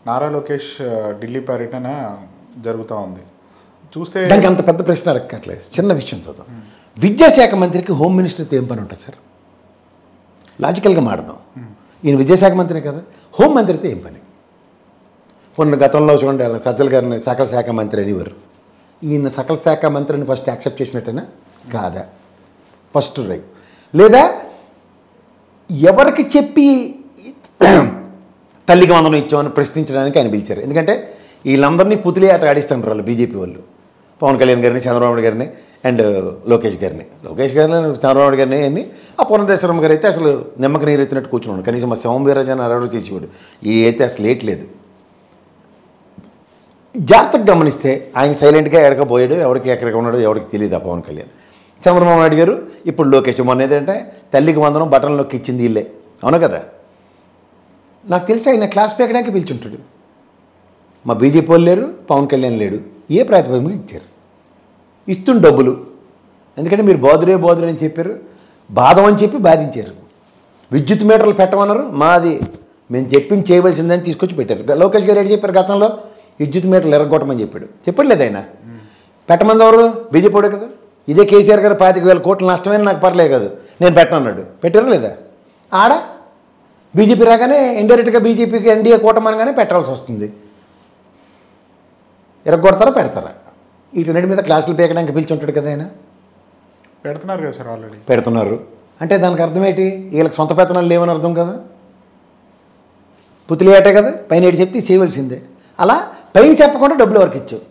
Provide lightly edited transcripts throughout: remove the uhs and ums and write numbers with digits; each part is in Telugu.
నారా లోకేష్ ఢిల్లీ పర్యటన జరుగుతూ ఉంది. చూస్తే దానికి అంత పెద్ద ప్రశ్న అడగట్లేదు, చిన్న విషయం చూద్దాం. విద్యాశాఖ మంత్రికి హోమ్ మినిస్టర్తో ఏం పని ఉంటుంది సార్? లాజికల్గా మాడదాం. ఈయన విద్యాశాఖ మంత్రి కదా, హోమ్ మంత్రితో ఏం పని? కొన్ని గతంలో చూడండి సజ్జల గారిని సకల శాఖ మంత్రి అనేవారు. ఈయన సకల శాఖ మంత్రిని ఫస్ట్ యాక్సెప్ట్ చేసినట్టేనా కాదా? First right. లేదా ఎవరికి చెప్పి తల్లికి వందనం ఇచ్చామని ప్రశ్నించడానికి ఆయన పిలిచారు. ఎందుకంటే వీళ్ళందరినీ పుతిలే ఆట ఆడిస్తుంటారు వాళ్ళు, బీజేపీ వాళ్ళు. పవన్ కళ్యాణ్ గారిని, చంద్రబాబు గారిని అండ్ లోకేష్ గారిని చంద్రబాబు గారిని అన్ని. ఆ పురంధేశ్వరమ్మ గారు అయితే అసలు నిమ్మక నీరు ఎత్తినట్టు కూర్చున్నాడు. కనీసం మా శవం వీరాజాన్ని అరవడం చేసేవాడు. ఈ అయితే అసలు ఏట్లేదు. జాగ్రత్తగా గమనిస్తే ఆయన సైలెంట్గా ఎడకపోయాడు. ఎవరికి ఎక్కడికి ఉన్నాడో ఎవరికి తెలియదు ఆ పవన్ కళ్యాణ్. చంద్రబాబు నాయుడు గారు ఇప్పుడు లోకేష్ మొన్న ఏదంటే తల్లికి వందనం బటన్లోకి ఇచ్చింది వీళ్ళే, అవును కదా? నాకు తెలిసి ఆయన క్లాస్ పీకడానికి పిలిచుంటాడు. మా బీజేపీ వాళ్ళు లేరు, పవన్ కళ్యాణ్ లేడు. ఏ ప్రాతిపదికన ఇచ్చారు? ఇస్తుంది డబ్బులు. ఎందుకంటే మీరు బాదురే అని చెప్పారు, బాధం అని చెప్పి బాధించారు. విద్యుత్ మీటర్లు పెట్టమన్నారు, మాది మేము చెప్పింది చేయవలసిందని తీసుకొచ్చి పెట్టారు. లోకేష్ గారు ఏంటి చెప్పారు? గతంలో విద్యుత్ మీటర్లు ఎరగొట్టమని చెప్పలేదు ఆయన. పెట్టమంది ఎవరు? బీజేపీ వాడే కదా. ఇదే కేసీఆర్ గారు 25,000 కోట్ల నష్టమైన నాకు పర్లేదు కదా, నేను పెట్టనన్నాడు. పెట్టారా లేదా? ఆడ బీజేపీ రాగానే ఇండైరెక్ట్గా బీజేపీకి ఎన్డీఏ కూటమనగానే పెట్టాల్సి వస్తుంది. ఎరగొడతారా పెడతారా? వీటి మీద క్లాసులు పీకడానికి పిలిచుంటాడు కదా ఆయన. పెడుతున్నారు కదా సార్, ఆల్రెడీ పెడుతున్నారు. అంటే దానికి అర్థం ఏంటి? వీళ్ళకి సొంత పెత్తనాలు లేవని అర్థం కదా. పుతిలేటే కదా, పైన ఏడు చెప్తే చేయవలసిందే. అలా పైన చెప్పకుండా డబ్బులు ఎవరికి ఇచ్చావు?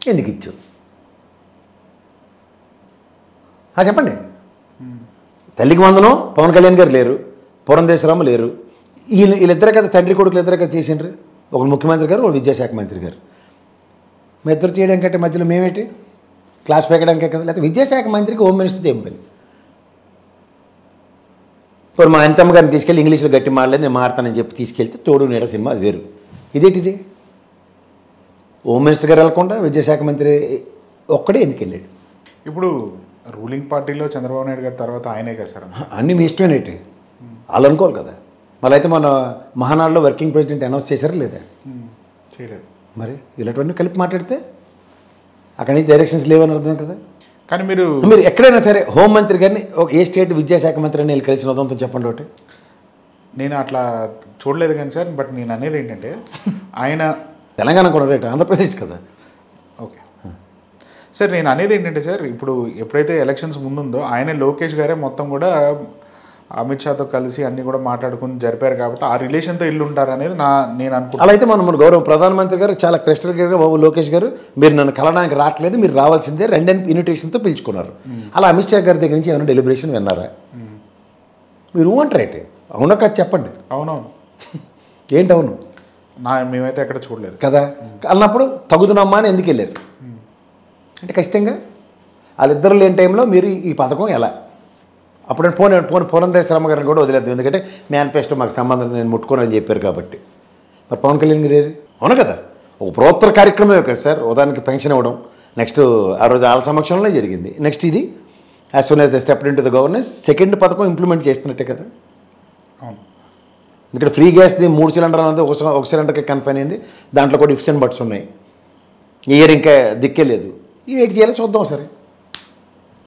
ఎందుకు ఇచ్చావు? చెప్పండి. తల్లికి వందనం పవన్ కళ్యాణ్ గారు లేరు, పురంధేశ్వరమ్మ లేరు. వీళ్ళిద్దరే కదా తండ్రి కొడుకులు ఇద్దరే కదా చేసిండ్రు. ఒకరు ముఖ్యమంత్రి గారు, ఒకరు విద్యాశాఖ మంత్రి గారు. మీ ఇద్దరు చేయడానికంటే మధ్యలో మేమేంటి? క్లాస్ పీకడానికే కదా. లేకపోతే విద్యాశాఖ మంత్రికి హోమ్ మినిస్టర్తో ఏం పని? ఇప్పుడు మా అంతమ్మ గారిని తీసుకెళ్ళి ఇంగ్లీష్లో గట్టి మాడలేదు, నేను మాడతానని చెప్పి తీసుకెళ్తే తోడు నీడ సినిమా అది వేరు. ఇదేంటిది? హోమ్ మినిస్టర్ గారు వెళ్ళకుండా విద్యాశాఖ మంత్రి ఒక్కడే ఎందుకు వెళ్ళాడు? ఇప్పుడు రూలింగ్ పార్టీలో చంద్రబాబు నాయుడు గారి తర్వాత ఆయనే కదా సార్. అన్నీ మీ ఇష్టమేనేటి వాళ్ళు అనుకోవాలి కదా. మళ్ళీ అయితే మన మహానాడులో వర్కింగ్ ప్రెసిడెంట్ అనౌన్స్ చేశారా లేదా? చేయలేదు. మరి ఇలాంటివన్నీ కలిపి మాట్లాడితే అక్కడి నుంచి డైరెక్షన్స్ లేవని అర్థం కదా. కానీ మీరు ఎక్కడైనా సరే హోంమంత్రి గారిని ఏ స్టేట్ విద్యాశాఖ మంత్రి అని కలిసిన ఉదంతో చెప్పండి ఒకటి. నేను అట్లా చూడలేదు కానీ సార్, బట్ నేను అనేది ఏంటంటే ఆయన తెలంగాణ కూడా రేటు ఆంధ్రప్రదేశ్ కదా. ఓకే సార్, నేను అనేది ఏంటంటే సార్, ఇప్పుడు ఎప్పుడైతే ఎలక్షన్స్ ముందుందో ఆయన లోకేష్ గారే మొత్తం కూడా అమిత్ షాతో కలిసి అన్నీ కూడా మాట్లాడుకుని జరిపారు కాబట్టి ఆ రిలేషన్తో ఇల్లు ఉంటారు అనేది నేను అనుకుంటున్నాను. అలా అయితే మన గౌరవ ప్రధానమంత్రి గారు చాలా క్రిస్టల్ క్లియర్గా, బాబు లోకేష్ గారు మీరు నన్ను కలవడానికి రావట్లేదు, మీరు రావాల్సిందే రండి అని ఇన్విటేషన్తో పిలుచుకున్నారు. అలా అమిత్ షా గారి దగ్గర నుంచి ఏమైనా డెలిబరేషన్ విన్నారా? మీరు అంటారేంటి? అవునా కాదు చెప్పండి. అవునవును. ఏంటి అవును? మేమైతే ఎక్కడ చూడలేదు కదా. అన్నప్పుడు తగుదునమ్మా అని ఎందుకు వెళ్ళారు? అంటే ఖచ్చితంగా వాళ్ళిద్దరు లేని టైంలో మీరు ఈ పథకం ఎలా? అప్పుడు పురంధేశ్వరమ్మ గారిని కూడా వదిలేదు, ఎందుకంటే మేనిఫెస్టో మాకు సంబంధం నేను ముట్టుకోనని చెప్పారు కాబట్టి. మరి పవన్ కళ్యాణ్ గారు అవును కదా, ఒక ప్రోత్తర కార్యక్రమమే కదా సార్. ఉదాహరణకి పెన్షన్ ఇవ్వడం, నెక్స్ట్ ఆ రోజు వాళ్ళ సమక్షంలోనే జరిగింది. నెక్స్ట్ ఇది as soon as the stepped in to the governance second పథకం ఇంప్లిమెంట్ చేస్తున్నట్టే కదా. అవును. ఇక్కడ ఫ్రీ గ్యాస్ది 3 సిలిండర్ అనేది ఒక సిలిండర్కి కన్ఫైన్ అయింది. దాంట్లో కూడా ఇఫ్స్ అండ్ బట్స్ ఉన్నాయి. ఈ ఇయర్ ఇంకా దిక్కే లేదు. ఈ వెయిట్ చేయాలో చూద్దాం సరే.